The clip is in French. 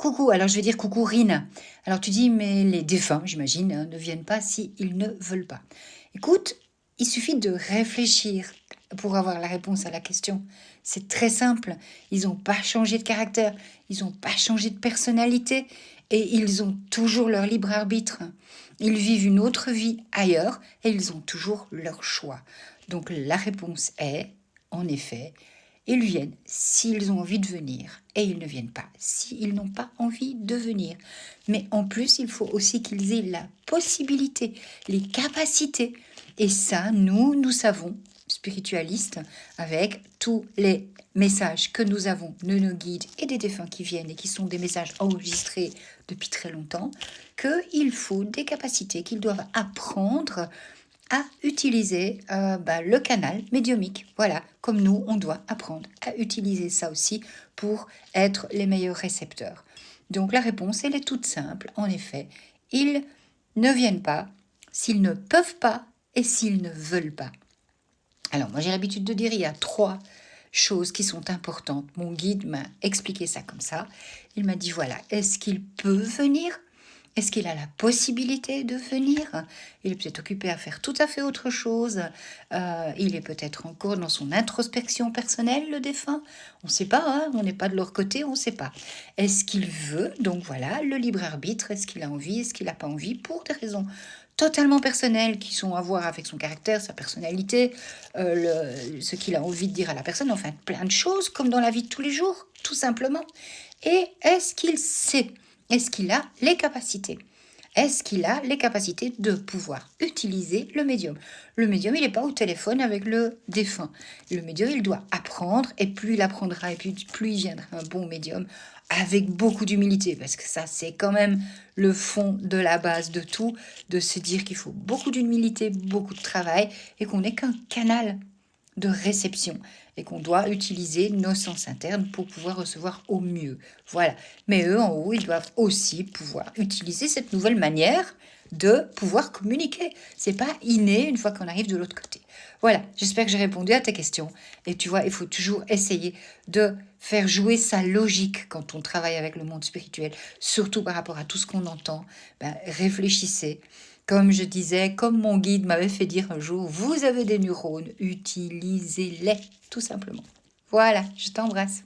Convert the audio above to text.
Coucou, alors je vais dire coucou Rina. Alors tu dis, mais les défunts, j'imagine, hein, ne viennent pas s'ils ne veulent pas. Écoute, il suffit de réfléchir pour avoir la réponse à la question. C'est très simple. Ils n'ont pas changé de caractère, ils n'ont pas changé de personnalité et ils ont toujours leur libre arbitre. Ils vivent une autre vie ailleurs et ils ont toujours leur choix. Donc la réponse est, en effet, ils viennent s'ils ont envie de venir et ils ne viennent pas s'ils n'ont pas envie de venir. Mais en plus, il faut aussi qu'ils aient la possibilité, les capacités. Et ça, nous savons, spiritualistes, avec tous les messages que nous avons de nos guides et des défunts qui viennent et qui sont des messages enregistrés depuis très longtemps, qu'il faut des capacités qu'ils doivent apprendre à utiliser le canal médiumique. Voilà, comme nous, on doit apprendre à utiliser ça aussi pour être les meilleurs récepteurs. Donc la réponse, elle est toute simple. En effet, ils ne viennent pas s'ils ne peuvent pas et s'ils ne veulent pas. Alors moi, j'ai l'habitude de dire, il y a 3 choses qui sont importantes. Mon guide m'a expliqué ça comme ça. Il m'a dit, voilà, est-ce qu'il peut venir ? Est-ce qu'il a la possibilité de venir ? Il est peut-être occupé à faire tout à fait autre chose. Il est peut-être encore dans son introspection personnelle, le défunt. On ne sait pas, hein, on n'est pas de leur côté, on ne sait pas. Est-ce qu'il veut ? Donc voilà, le libre arbitre, est-ce qu'il a envie ? Est-ce qu'il n'a pas envie ? Pour des raisons totalement personnelles qui sont à voir avec son caractère, sa personnalité, ce qu'il a envie de dire à la personne, enfin plein de choses, comme dans la vie de tous les jours, tout simplement. Et est-ce qu'il sait ? Est-ce qu'il a les capacités ? Est-ce qu'il a les capacités de pouvoir utiliser le médium ? Le médium, il n'est pas au téléphone avec le défunt. Le médium, il doit apprendre, et plus il apprendra, et plus il viendra un bon médium, avec beaucoup d'humilité, parce que ça, c'est quand même le fond de la base de tout, de se dire qu'il faut beaucoup d'humilité, beaucoup de travail, et qu'on n'est qu'un canal de réception et qu'on doit utiliser nos sens internes pour pouvoir recevoir au mieux. Voilà. Mais eux, en haut, ils doivent aussi pouvoir utiliser cette nouvelle manière de pouvoir communiquer. C'est pas inné une fois qu'on arrive de l'autre côté. Voilà, j'espère que j'ai répondu à ta question. Et tu vois, il faut toujours essayer de faire jouer sa logique quand on travaille avec le monde spirituel, surtout par rapport à tout ce qu'on entend. Réfléchissez. Comme je disais, comme mon guide m'avait fait dire un jour, vous avez des neurones, utilisez-les, tout simplement. Voilà, je t'embrasse.